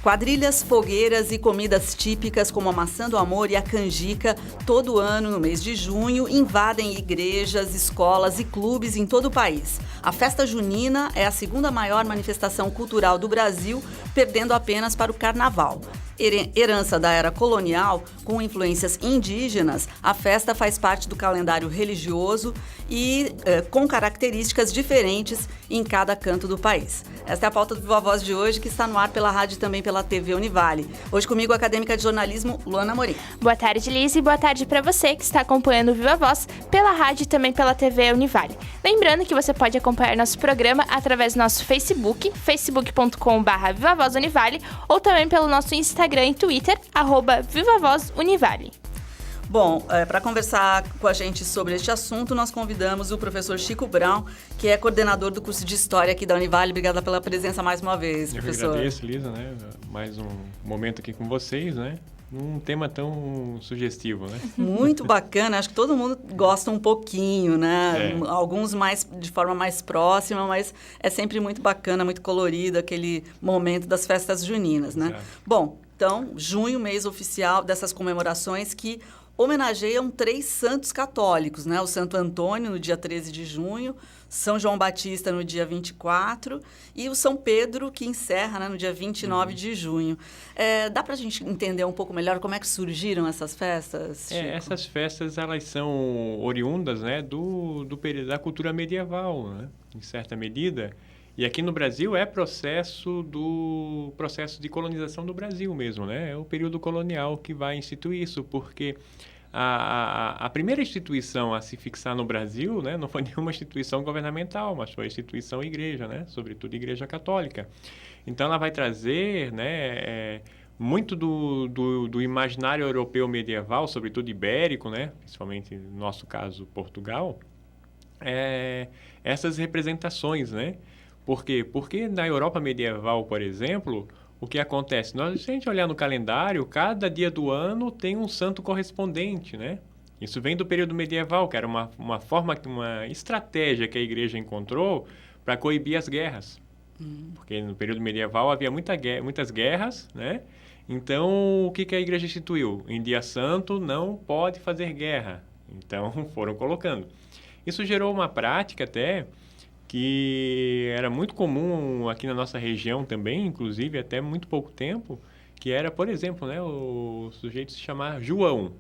Quadrilhas, fogueiras e comidas típicas como a maçã do amor e a canjica, todo ano, no mês de junho, invadem igrejas, escolas e clubes em todo o país. A festa junina é a segunda maior manifestação cultural do Brasil, perdendo apenas para o carnaval. Herança da era colonial, com influências indígenas, a festa faz parte do calendário religioso e com características diferentes em cada canto do país. Esta é a pauta do Viva Voz de hoje, que está no ar pela rádio e também pela TV Univale. Hoje comigo, a acadêmica de jornalismo, Luana Amorim. Boa tarde, Liz, e boa tarde para você que está acompanhando o Viva Voz pela rádio e também pela TV Univale. Lembrando que você pode acompanhar nosso programa através do nosso Facebook, facebook.com/VivaVozUnivale, ou também pelo nosso Instagram e Twitter, @VivaVozUnivale. Bom, para conversar com a gente sobre este assunto, nós convidamos o professor Chico Brown, que é coordenador do curso de História aqui da Univale. Obrigada pela presença mais uma vez, professor. Eu agradeço, Lisa, né? Mais um momento aqui com vocês, né? Um tema tão sugestivo, né? Muito bacana, acho que todo mundo gosta um pouquinho, né? Alguns mais de forma mais próxima, mas é sempre muito bacana, muito colorido aquele momento das festas juninas, né? Exato. Bom, então, junho, mês oficial dessas comemorações que homenageiam 3 santos católicos, né? O Santo Antônio, no dia 13 de junho, São João Batista, no dia 24, e o São Pedro, que encerra, né, no dia 29 de junho. Dá para a gente entender um pouco melhor como é que surgiram essas festas, Chico? Essas festas, elas são oriundas, né, do período da cultura medieval, né, em certa medida. E aqui no Brasil é processo de colonização do Brasil mesmo, né? É o período colonial que vai instituir isso, porque a primeira instituição a se fixar no Brasil, né, não foi nenhuma instituição governamental, mas foi a instituição igreja, né? Sobretudo a Igreja Católica. Então, ela vai trazer, né, muito do imaginário europeu medieval, sobretudo ibérico, né? Principalmente, no nosso caso, Portugal, essas representações, né? Por quê? Porque na Europa medieval, por exemplo, o que acontece? Se a gente olhar no calendário, cada dia do ano tem um santo correspondente, né? Isso vem do período medieval, que era uma estratégia que a igreja encontrou para coibir as guerras. Porque no período medieval havia muitas guerras, né? Então, o que a igreja instituiu? Em dia santo não pode fazer guerra. Então, foram colocando. Isso gerou uma prática até que era muito comum aqui na nossa região também, inclusive até muito pouco tempo, que era, por exemplo, né, o sujeito se chamar João.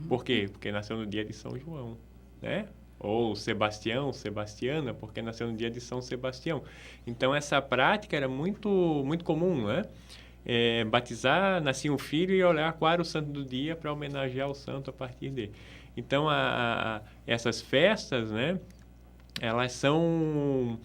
Por quê? Porque nasceu no dia de São João, né? Ou Sebastião, Sebastiana, porque nasceu no dia de São Sebastião. Então, essa prática era muito, muito comum, né? Batizar, nascia um filho e olhar qual era o santo do dia para homenagear o santo a partir dele. Então, essas festas, né? Elas são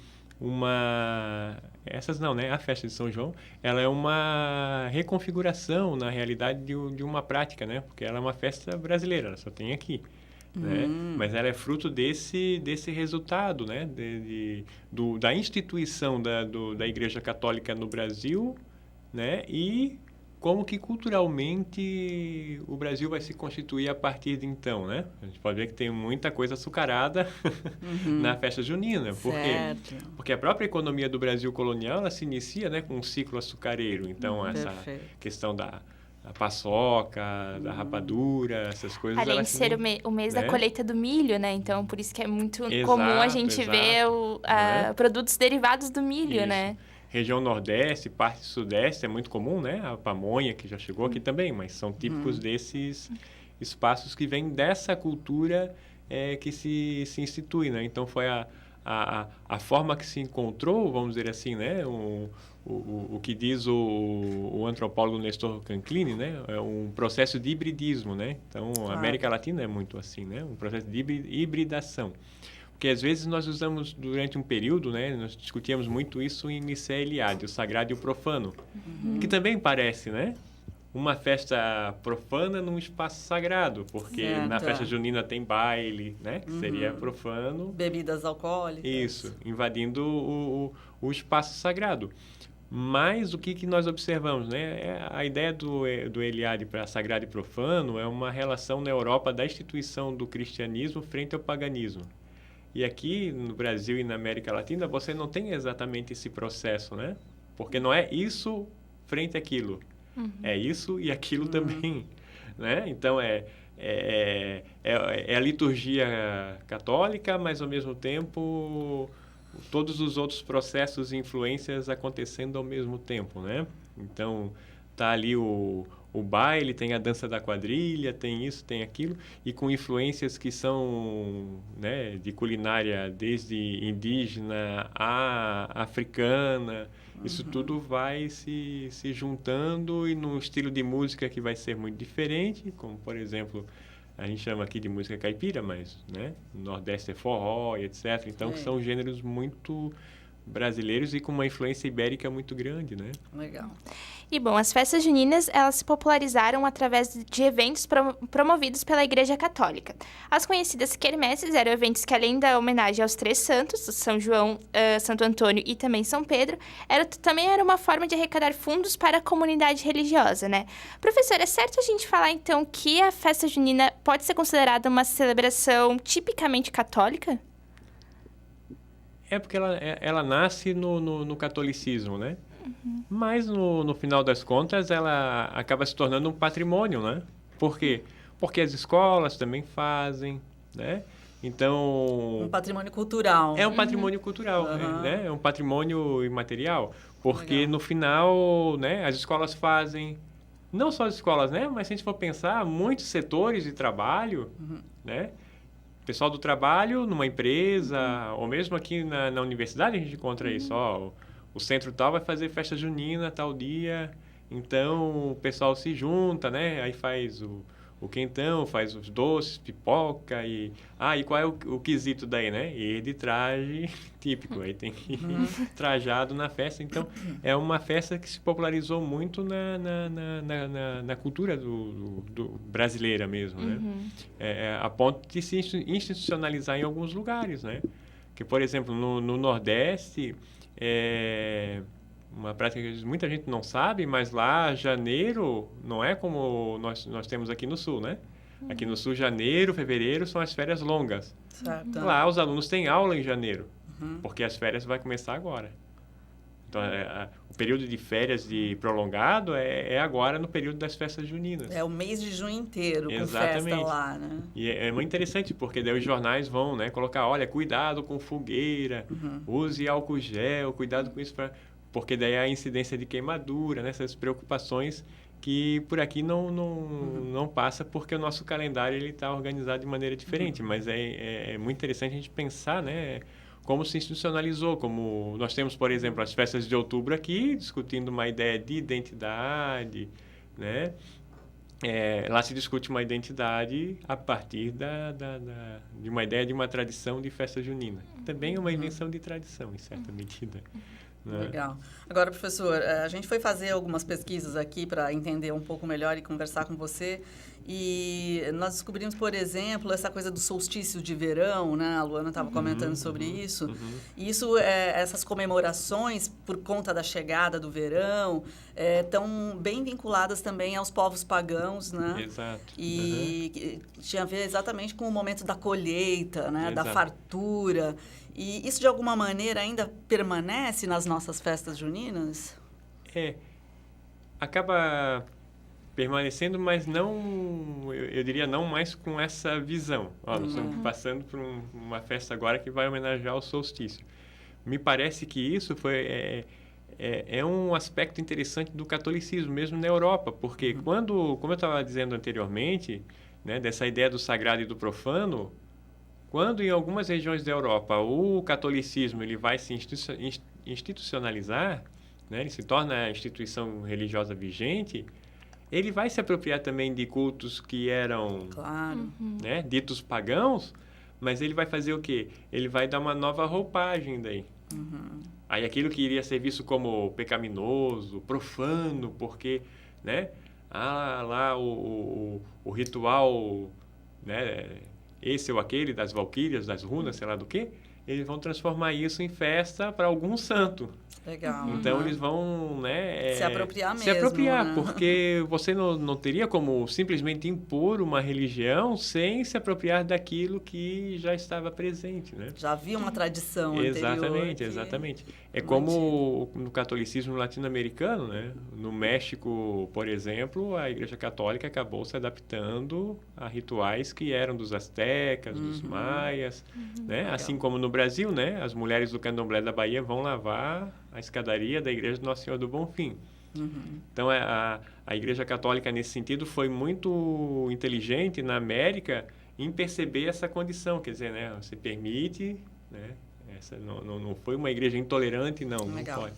essas não, né? A festa de São João, ela é uma reconfiguração, na realidade, de uma prática, né? Porque ela é uma festa brasileira, ela só tem aqui, né? Mas ela é fruto desse resultado, né? Da instituição da Igreja Católica no Brasil, né? E como que culturalmente o Brasil vai se constituir a partir de então, né? A gente pode ver que tem muita coisa açucarada na festa junina. Por quê? Porque a própria economia do Brasil colonial, ela se inicia, né, com um ciclo açucareiro. Então, essa questão da paçoca, da rapadura, essas coisas... Além de ser o mês da colheita do milho, né? Então, por isso que é muito comum a gente ver produtos derivados do milho, né? Região Nordeste, parte Sudeste é muito comum, né? A pamonha, que já chegou aqui também, mas são típicos desses espaços que vêm dessa cultura que se institui, né? Então, foi a forma que se encontrou, vamos dizer assim, né? O que diz o antropólogo Nestor Canclini, né? É um processo de hibridismo, né? Então, a América Latina é muito assim, né? Um processo de hibridação. Porque às vezes nós usamos durante um período, né? Nós discutíamos muito isso em Mircea Eliade, o sagrado e o profano, que também parece, né? Uma festa profana num espaço sagrado, porque na festa junina tem baile, né? Que seria profano. Bebidas alcoólicas. Isso, invadindo o espaço sagrado. Mas o que nós observamos, né? A ideia do Eliade para sagrado e profano é uma relação na Europa da instituição do cristianismo frente ao paganismo. E aqui no Brasil e na América Latina você não tem exatamente esse processo, né? Porque não é isso frente àquilo. É isso e aquilo também, né? Então, é a liturgia católica, mas, ao mesmo tempo, todos os outros processos e influências acontecendo ao mesmo tempo, né? Então, tá ali o baile, tem a dança da quadrilha, tem isso, tem aquilo, e com influências que são, né, de culinária desde indígena a africana. Isso tudo vai se juntando e num estilo de música que vai ser muito diferente, como, por exemplo, a gente chama aqui de música caipira, mas, né, no Nordeste é forró e etc. Então, são gêneros muito brasileiros e com uma influência ibérica muito grande, né? Legal. E, bom, as festas juninas, elas se popularizaram através de eventos promovidos pela Igreja Católica. As conhecidas quermesses eram eventos que, além da homenagem aos três santos, São João, Santo Antônio e também São Pedro, também era uma forma de arrecadar fundos para a comunidade religiosa, né? Professor, é certo a gente falar, então, que a festa junina pode ser considerada uma celebração tipicamente católica? É porque ela nasce no catolicismo, né? Mas, no final das contas, ela acaba se tornando um patrimônio, né? Por quê? Porque as escolas também fazem, né? Então... Um patrimônio cultural. É um patrimônio cultural, né? É um patrimônio imaterial. Porque, no final, né, as escolas fazem... Não só as escolas, né? Mas, se a gente for pensar, muitos setores de trabalho, né? Pessoal do trabalho numa empresa, ou mesmo aqui na universidade a gente encontra isso. Ó, o centro tal vai fazer festa junina tal dia, então o pessoal se junta, né? Aí faz o quentão, faz os doces, pipoca e... Ah, e qual é o quesito daí, né? E de traje típico, aí tem que ir trajado na festa. Então, é uma festa que se popularizou muito na cultura do brasileira mesmo, né? A ponto de se institucionalizar em alguns lugares, né? Que, por exemplo, no Nordeste, uma prática que muita gente não sabe, mas lá, janeiro, não é como nós temos aqui no Sul, né? Aqui no Sul, janeiro, fevereiro são as férias longas. Certo. Lá, os alunos têm aula em janeiro, porque as férias vai começar agora. Então, o período de férias prolongado é agora no período das festas juninas. É o mês de junho inteiro, Exatamente. Com festa lá, né? E é muito interessante, porque daí os jornais vão, né, colocar, olha, cuidado com fogueira, use álcool gel, cuidado com isso, porque daí a incidência de queimadura, né, essas preocupações que por aqui não passa, porque o nosso calendário está organizado de maneira diferente. Mas é muito interessante a gente pensar, né, como se institucionalizou, como nós temos, por exemplo, as festas de outubro aqui, discutindo uma ideia de identidade, né? Lá se discute uma identidade a partir de uma ideia de uma tradição de festa junina. Também é uma invenção de tradição, em certa medida. Né? Legal. Agora, professor, a gente foi fazer algumas pesquisas aqui para entender um pouco melhor e conversar com você. E nós descobrimos, por exemplo, essa coisa do solstício de verão, né? A Luana estava comentando sobre isso. E isso, essas comemorações, por conta da chegada do verão, estão bem vinculadas também aos povos pagãos, né? Exato. E tinha a ver exatamente com o momento da colheita, né? Da fartura. E isso, de alguma maneira, ainda permanece nas nossas festas juninas? Acaba permanecendo, mas não, eu diria, não mais com essa visão. Nós estamos passando por uma festa agora que vai homenagear o solstício. Me parece que isso é um aspecto interessante do catolicismo, mesmo na Europa, porque como eu estava dizendo anteriormente, né, dessa ideia do sagrado e do profano, quando em algumas regiões da Europa o catolicismo ele vai se institucionalizar, né, ele se torna a instituição religiosa vigente, ele vai se apropriar também de cultos que eram, né, ditos pagãos, mas ele vai fazer o quê? Ele vai dar uma nova roupagem daí. Aí aquilo que iria ser visto como pecaminoso, profano, porque, né, lá o ritual, né, esse ou aquele das valquírias, das runas, sei lá do quê, eles vão transformar isso em festa para algum santo. Legal. Então, eles vão, né, se apropriar mesmo. Se apropriar, né? porque você não teria como simplesmente impor uma religião sem se apropriar daquilo que já estava presente, né? Já havia uma tradição anterior. Exatamente, exatamente. É como no catolicismo latino-americano, né? No México, por exemplo, a Igreja Católica acabou se adaptando a rituais que eram dos astecas, dos maias, né? Assim como no Brasil, né? As mulheres do Candomblé da Bahia vão lavar a escadaria da Igreja do Nosso Senhor do Bonfim. Então, a Igreja Católica, nesse sentido, foi muito inteligente na América em perceber essa condição. Quer dizer, né? Você permite, né? Essa não foi uma igreja intolerante, não pode.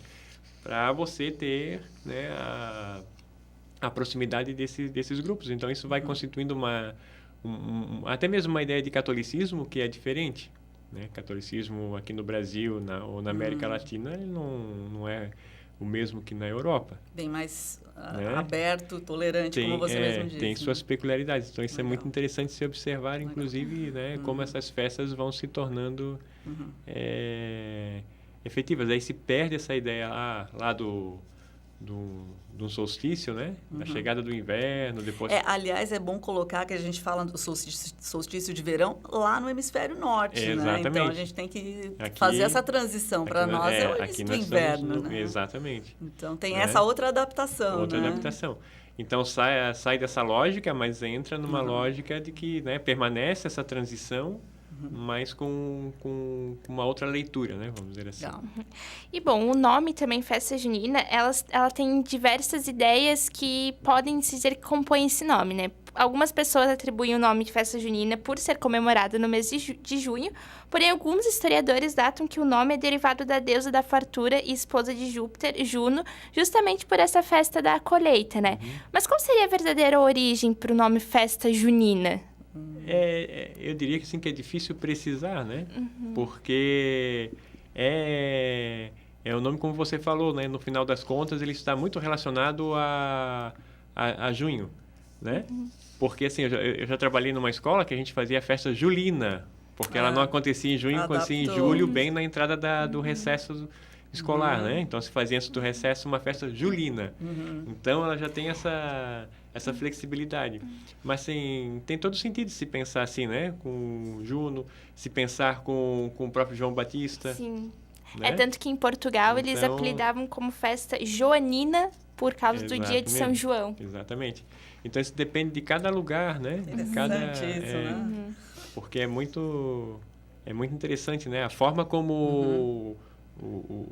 Para você ter, né, a proximidade desses grupos. Então, isso vai constituindo até mesmo uma ideia de catolicismo que é diferente. Né? Catolicismo aqui no Brasil ou na América Latina, ele não é o mesmo que na Europa. Bem mais né? aberto, tolerante, como você mesmo disse. Tem suas peculiaridades. Então, isso é muito interessante se observar, inclusive, né, como essas festas vão se tornando efetivas. Aí se perde essa ideia lá do solstício, né? Da chegada do inverno, depois... aliás, é bom colocar que a gente fala do solstício de verão lá no hemisfério norte, né? Exatamente. Então, a gente tem que fazer essa transição. Para nós é o início do inverno, né? Exatamente. Então, tem essa outra adaptação, Outra adaptação. Então, sai dessa lógica, mas entra numa lógica de que, né, permanece essa transição, mas com uma outra leitura, né? Vamos dizer assim. Legal. E, bom, o nome também, Festa Junina, ela tem diversas ideias que podem se dizer que compõem esse nome, né? Algumas pessoas atribuem o nome de Festa Junina por ser comemorado no mês de junho, porém, alguns historiadores datam que o nome é derivado da deusa da fartura e esposa de Júpiter, Juno, justamente por essa festa da colheita, né? Mas qual seria a verdadeira origem para o nome Festa Junina? Eu diria que, assim, que é difícil precisar, né? Porque é o nome, como você falou, né? No final das contas, ele está muito relacionado a junho, né? Porque, assim, eu já trabalhei numa escola que a gente fazia a festa julina, porque ela não acontecia em junho, acontecia em julho, bem na entrada do recesso escolar, né? Então, se fazia antes do recesso uma festa julina. Então, ela já tem essa flexibilidade. Mas, assim, tem todo sentido se pensar assim, né? Com Juno, se pensar com o próprio João Batista. Sim. Né? É tanto que em Portugal eles apelidavam como festa joanina por causa do dia de São João. Exatamente. Então, isso depende de cada lugar, né? Interessante isso, né? Porque é muito interessante, né? A forma como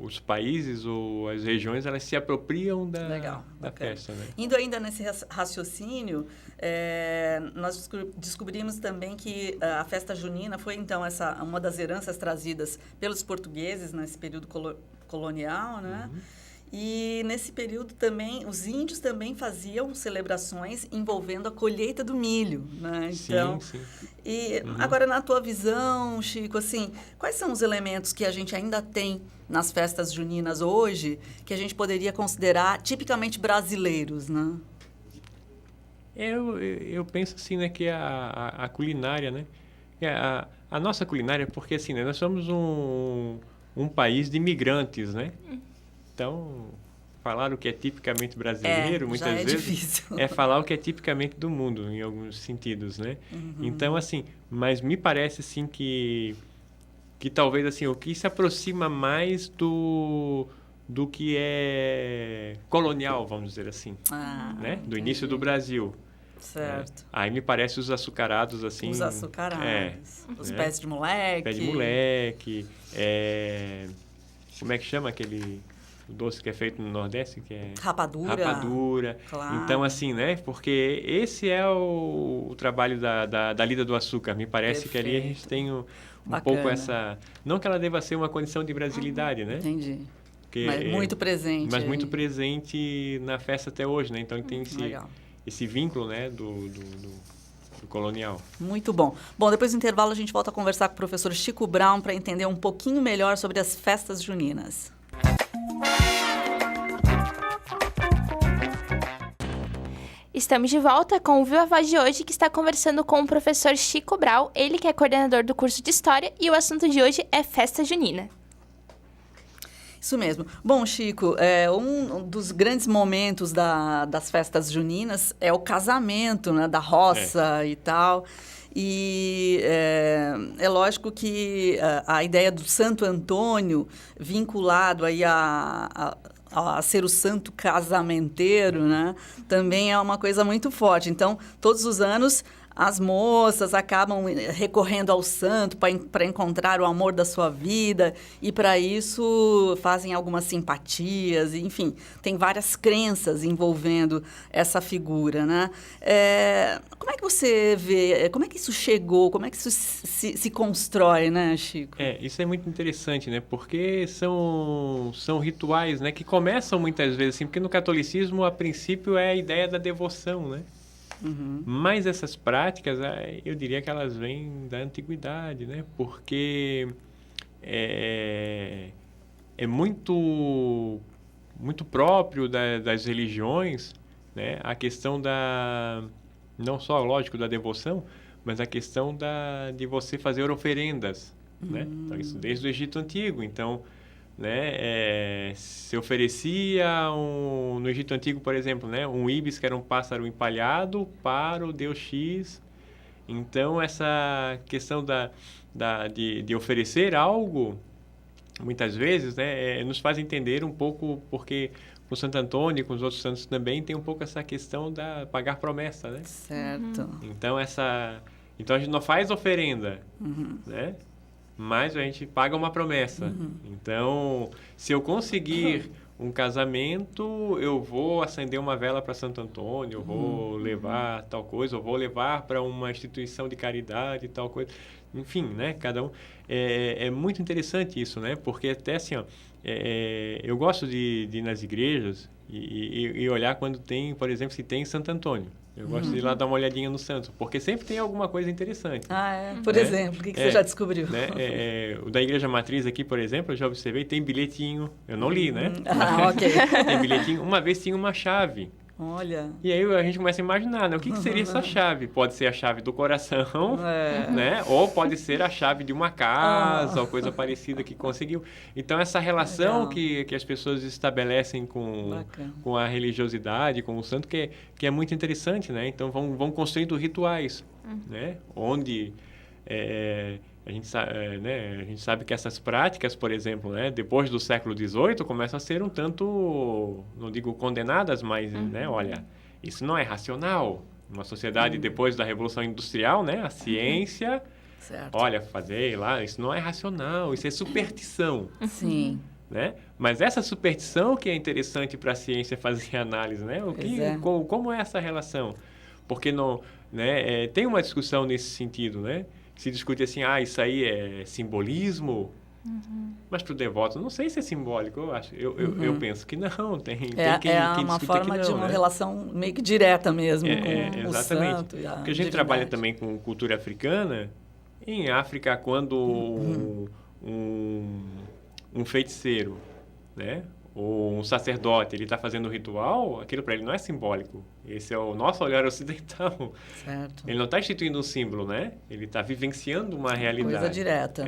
os países ou as regiões, elas se apropriam da festa, né? Indo ainda nesse raciocínio, nós descobrimos também que a festa junina foi, então, uma das heranças trazidas pelos portugueses nesse período colonial, né? E nesse período também, os índios também faziam celebrações envolvendo a colheita do milho, né? Então, sim. E agora, na tua visão, Chico, assim, quais são os elementos que a gente ainda tem nas festas juninas hoje que a gente poderia considerar tipicamente brasileiros, né? Eu penso assim, né, que a culinária, né? A nossa culinária, porque assim, né, nós somos um país de imigrantes, né? Então, falar o que é tipicamente brasileiro, muitas vezes, difícil. É falar o que é tipicamente do mundo, em alguns sentidos, né? Então, assim, mas me parece, assim, que talvez, assim, o que se aproxima mais do que é colonial, vamos dizer assim, né? Do início do Brasil. Certo. Aí me parece os açucarados, assim... Os açucarados. Os né? pés de moleque. Pé de moleque. Como é que chama aquele... O doce que é feito no Nordeste, que é... Rapadura. Claro. Então, assim, né? Porque esse é o trabalho da lida do açúcar. Me parece que ali a gente tem um pouco essa... Não que ela deva ser uma condição de brasilidade, né? Entendi. Porque Mas muito presente. Mas muito presente na festa até hoje, né? Então, tem esse vínculo, né? Do colonial. Muito bom. Bom, depois do intervalo a gente volta a conversar com o professor Chico Braun para entender um pouquinho melhor sobre as festas juninas. Estamos de volta com o Viva Voz de hoje, que está conversando com o professor Chico Brau, ele que é coordenador do curso de História, e o assunto de hoje é festa junina. Isso mesmo. Bom, Chico, um dos grandes momentos das festas juninas é o casamento, né, da roça e tal. E é lógico que a ideia do Santo Antônio, vinculado aí a ser o santo casamenteiro, né, também é uma coisa muito forte. Então, todos os anos, as moças acabam recorrendo ao santo para encontrar o amor da sua vida, e para isso fazem algumas simpatias, enfim, tem várias crenças envolvendo essa figura, né? Como é que você vê, como é que isso chegou, como é que isso se constrói, né, Chico? Isso é muito interessante, né? Porque são rituais, né, que começam muitas vezes assim, porque no catolicismo, a princípio, é a ideia da devoção, né? Uhum. Mas essas práticas, eu diria que elas vêm da antiguidade, né? Porque é muito próprio das religiões, né? A questão não só, lógico, da devoção, mas a questão de você fazer oferendas, né? Então, isso desde o Egito Antigo. Então, né, se oferecia no Egito Antigo, por exemplo, né, um ibis, que era um pássaro empalhado, para o deus X. Então, essa questão de oferecer algo, muitas vezes, né, nos faz entender um pouco, porque com Santo Antônio e com os outros santos também tem um pouco essa questão da pagar promessa, né? Certo. Então, então a gente não faz oferenda, né? Mas a gente paga uma promessa. Então, se eu conseguir um casamento, eu vou acender uma vela para Santo Antônio, eu vou levar tal coisa, eu vou levar para uma instituição de caridade, tal coisa. Enfim, né? Cada um. É muito interessante isso, né? Porque até assim, ó, eu gosto de ir nas igrejas e olhar quando tem, por exemplo, se tem Santo Antônio. Eu gosto de ir lá dar uma olhadinha no santo, porque sempre tem alguma coisa interessante. Por exemplo, o que você já descobriu? Né? O da Igreja Matriz aqui, por exemplo, eu já observei, tem bilhetinho. Eu não li, né? Ok. Tem bilhetinho. Uma vez tinha uma chave. Olha. E aí a gente começa a imaginar, né? O que seria essa chave? Pode ser a chave do coração, né? Ou pode ser a chave de uma casa, ou coisa parecida que conseguiu. Então, essa relação que as pessoas estabelecem com a religiosidade, com o santo, que é muito interessante, né? Então, vão construindo rituais, né? Onde a gente sabe que essas práticas, por exemplo, né, depois do século XVIII, começam a ser um tanto, não digo condenadas, mas, né, olha, isso não é racional. Uma sociedade depois da Revolução Industrial, né, a ciência, olha, fazer lá, isso não é racional, isso é superstição. Sim. Né? Mas essa superstição que é interessante para a ciência fazer análise, né? Como é essa relação? Porque não, né, tem uma discussão nesse sentido, né? Se discute assim, isso aí é simbolismo, mas para o devoto, não sei se é simbólico, eu penso que não, tem quem uma discute forma que não, de uma né? relação meio que direta mesmo com exatamente. o santo e a Porque a gente divindade. trabalha também com cultura africana. Em África, quando um feiticeiro, né, ou um sacerdote, ele está fazendo um ritual, aquilo para ele não é simbólico. Esse é o nosso olhar ocidental. Certo. Ele não está instituindo um símbolo, né? Ele está vivenciando uma realidade. Coisa direta.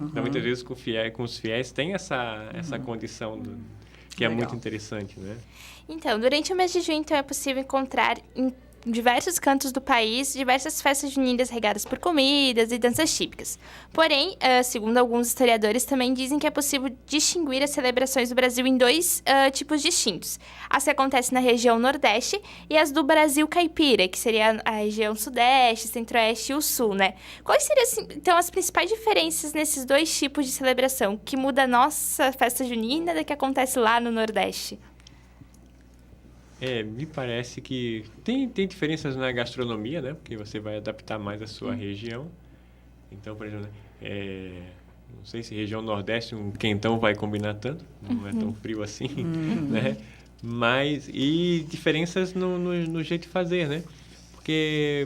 Então, muitas vezes, com os fiéis tem essa condição que é muito interessante, né? Então, durante o mês de junho, então, é possível encontrar em diversos cantos do país diversas festas juninas regadas por comidas e danças típicas. Porém, segundo alguns historiadores, também dizem que é possível distinguir as celebrações do Brasil em dois tipos distintos. As que acontecem na região Nordeste e as do Brasil Caipira, que seria a região Sudeste, Centro-Oeste e o Sul, né? Quais seriam, então, as principais diferenças nesses dois tipos de celebração? Que muda a nossa festa junina da que acontece lá no Nordeste? Me parece que tem diferenças na gastronomia, né? Porque você vai adaptar mais a sua região. Então, por exemplo, não sei se região Nordeste um quentão vai combinar tanto, não é tão frio assim, né? Mas, e diferenças no jeito de fazer, né? Porque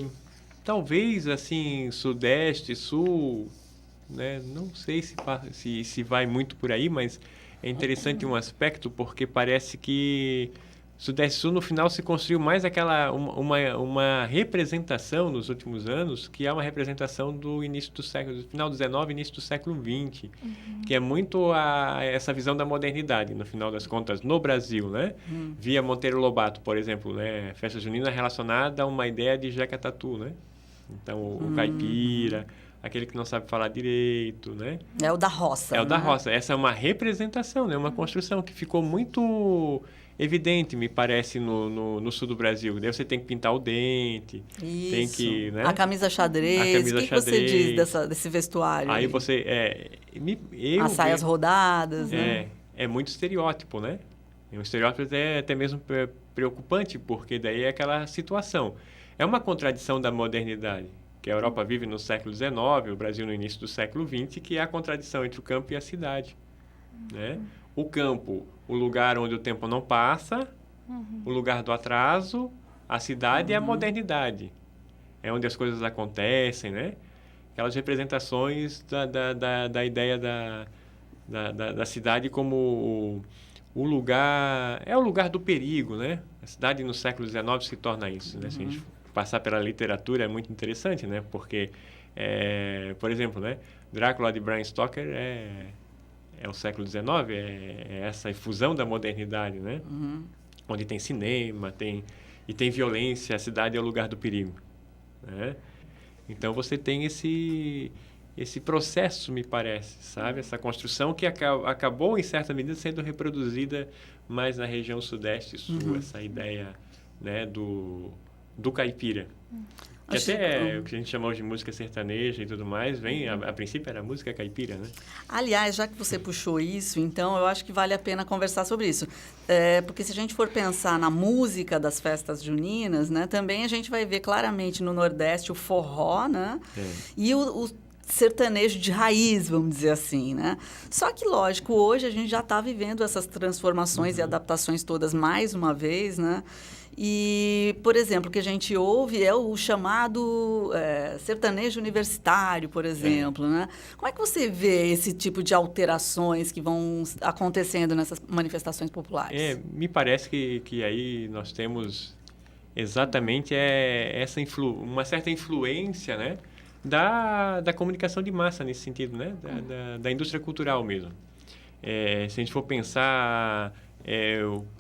talvez, assim, Sudeste, Sul, né? Não sei se vai muito por aí, mas é interessante um aspecto, porque parece que Sudeste Sul, no final, se construiu mais uma representação nos últimos anos, que é uma representação do início do final do XIX, início do século XX, que é muito essa visão da modernidade, no final das contas, no Brasil, né? Via Monteiro Lobato, por exemplo, né? Festa junina relacionada a uma ideia de Jeca Tatu, né? Então, o caipira, aquele que não sabe falar direito, né? É o da roça. É o da roça. Essa é uma representação, né? Uma construção que ficou muito evidente, me parece, no sul do Brasil. Daí você tem que pintar o dente, Isso. tem que... Né? A camisa xadrez. A camisa o que xadrez. Você diz desse vestuário? Aí você... As saias rodadas, né? É muito estereótipo, né? É um estereótipo até mesmo preocupante, porque daí é aquela situação. É uma contradição da modernidade, que a Europa vive no século XIX, o Brasil no início do século XX, que é a contradição entre o campo e a cidade, né? O campo, o lugar onde o tempo não passa, o lugar do atraso, a cidade é a modernidade. É onde as coisas acontecem, né? Aquelas representações da ideia da cidade como o lugar... É o lugar do perigo, né? A cidade no século XIX se torna isso, né? Se a gente passar pela literatura é muito interessante, né? Porque, por exemplo, né? Drácula de Bram Stoker é o século XIX, é essa efusão da modernidade, né? Onde tem cinema, tem violência, a cidade é o lugar do perigo, né? Então, você tem esse processo, me parece, sabe? Essa construção que acabou, em certa medida, sendo reproduzida mais na região sudeste e sul, essa ideia, né, do caipira. Que até o que a gente chamou de música sertaneja e tudo mais, a princípio era música caipira, né? Aliás, já que você puxou isso, então eu acho que vale a pena conversar sobre isso. Porque se a gente for pensar na música das festas juninas, né, também a gente vai ver claramente no Nordeste o forró, né? E o sertanejo de raiz, vamos dizer assim, né? Só que, lógico, hoje a gente já está vivendo essas transformações e adaptações todas mais uma vez, né? E, por exemplo, o que a gente ouve é o chamado sertanejo universitário, por exemplo, né? Como é que você vê esse tipo de alterações que vão acontecendo nessas manifestações populares? Me parece que aí nós temos exatamente uma certa influência, né? Da comunicação de massa nesse sentido, né? Da indústria cultural mesmo. Se a gente for pensar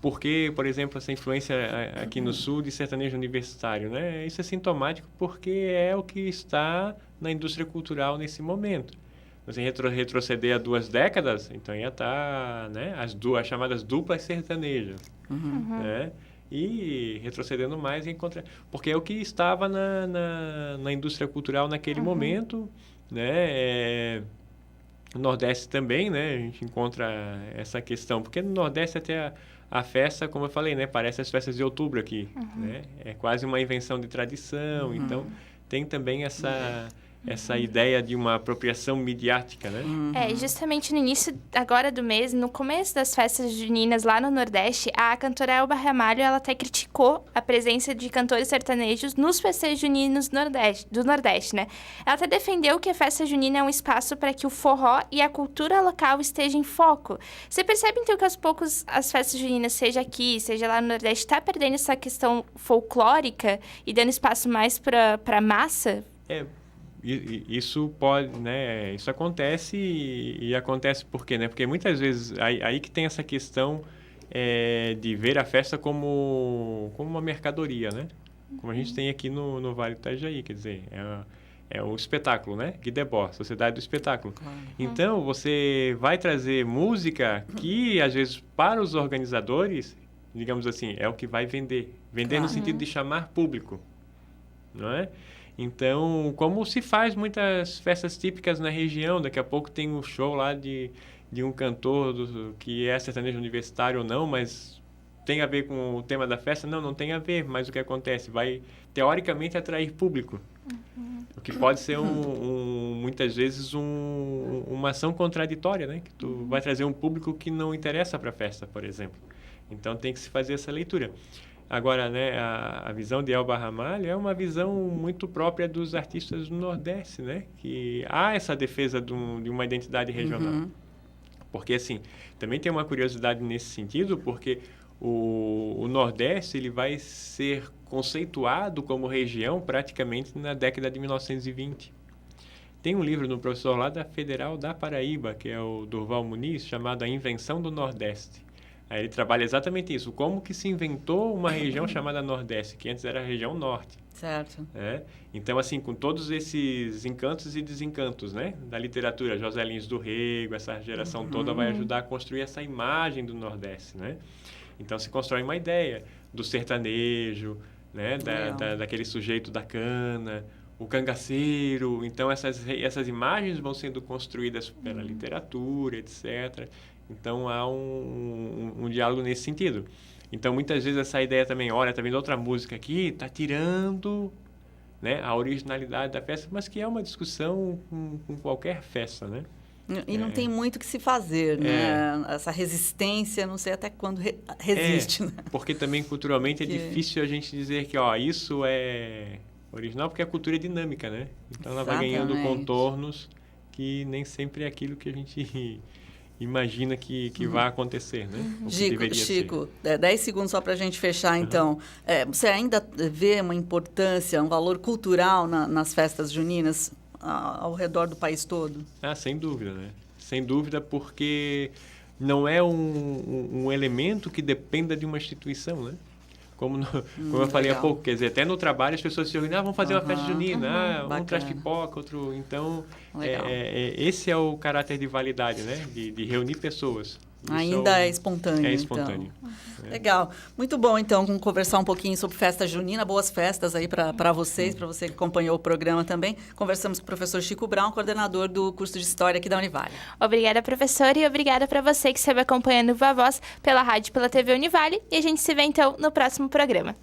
por que, por exemplo, essa influência aqui no Sul de sertanejo universitário, né? Isso é sintomático porque é o que está na indústria cultural nesse momento. Você retroceder a 2 décadas, então ia estar, né? As chamadas duplas sertanejas, né? E retrocedendo mais, porque é o que estava na indústria cultural naquele momento, né? No Nordeste também, né? A gente encontra essa questão, porque no Nordeste até a festa, como eu falei, né? Parece as festas de outubro aqui, né? É quase uma invenção de tradição, então tem também essa ideia de uma apropriação midiática, né? Justamente no início agora do mês, no começo das festas juninas lá no Nordeste, a cantora Elba Ramalho, ela até criticou a presença de cantores sertanejos nos festejos juninos do Nordeste, né? Ela até defendeu que a festa junina é um espaço para que o forró e a cultura local estejam em foco. Você percebe, então, que aos poucos as festas juninas, seja aqui, seja lá no Nordeste, está perdendo essa questão folclórica e dando espaço mais para a massa? Isso pode, né? Isso acontece e acontece por quê, né? Porque muitas vezes aí que tem essa questão de ver a festa como uma mercadoria, né? Como a gente tem aqui no Vale do Itajaí, quer dizer, é o espetáculo, né? Guy Debord, Sociedade do Espetáculo. Então, você vai trazer música que, às vezes, para os organizadores, digamos assim, é o que vai vender. Vender no sentido de chamar público, não é? Então, como se faz muitas festas típicas na região, daqui a pouco tem um show lá de um cantor que é sertanejo universitário ou não, mas tem a ver com o tema da festa? Não tem a ver, mas o que acontece? Vai, teoricamente, atrair público. O que pode ser, muitas vezes, uma ação contraditória, né? Que tu vai trazer um público que não interessa para a festa, por exemplo. Então, tem que se fazer essa leitura. Agora, né, a visão de Elba Ramalho é uma visão muito própria dos artistas do Nordeste, né? Que há essa defesa de uma identidade regional. Porque, assim, também tem uma curiosidade nesse sentido, porque o Nordeste ele vai ser conceituado como região praticamente na década de 1920. Tem um livro do professor lá da Federal da Paraíba, que é o Durval Muniz, chamado A Invenção do Nordeste. Aí ele trabalha exatamente isso, como que se inventou uma região chamada Nordeste, que antes era a região Norte. Certo. Então, assim, com todos esses encantos e desencantos, né, da literatura, José Lins do Rego, essa geração toda vai ajudar a construir essa imagem do Nordeste, né? Então, se constrói uma ideia do sertanejo, né, daquele sujeito da cana, o cangaceiro. Então, essas imagens vão sendo construídas pela literatura, etc. Então, há um diálogo nesse sentido. Então, muitas vezes essa ideia também, olha, tá vendo outra música aqui, está tirando, né, a originalidade da festa, mas que é uma discussão com qualquer festa, né? E não tem muito o que se fazer, né? Essa resistência, não sei até quando resiste. Né? Porque também culturalmente é difícil a gente dizer que isso é original, porque a cultura é dinâmica, né? Então ela vai ganhando contornos que nem sempre é aquilo que a gente imagina que vai acontecer, né? Chico, 10 segundos só para a gente fechar, então. Você ainda vê uma importância, um valor cultural nas festas juninas ao redor do país todo? Sem dúvida, né? Sem dúvida, porque não é um elemento que dependa de uma instituição, né? Como eu falei há pouco, quer dizer, até no trabalho as pessoas se reúnem, vamos fazer uma festa junina, um traz pipoca, outro... Então, esse é o caráter de validade, né? De reunir pessoas. Ainda é espontâneo. É espontâneo. Então. Legal. Muito bom, então, conversar um pouquinho sobre festa junina. Boas festas aí para vocês, para você que acompanhou o programa também. Conversamos com o professor Chico Brown, coordenador do curso de História aqui da Univale. Obrigada, professora, e obrigada para você que esteve acompanhando o Viva Voz pela rádio e pela TV Univale. E a gente se vê, então, no próximo programa.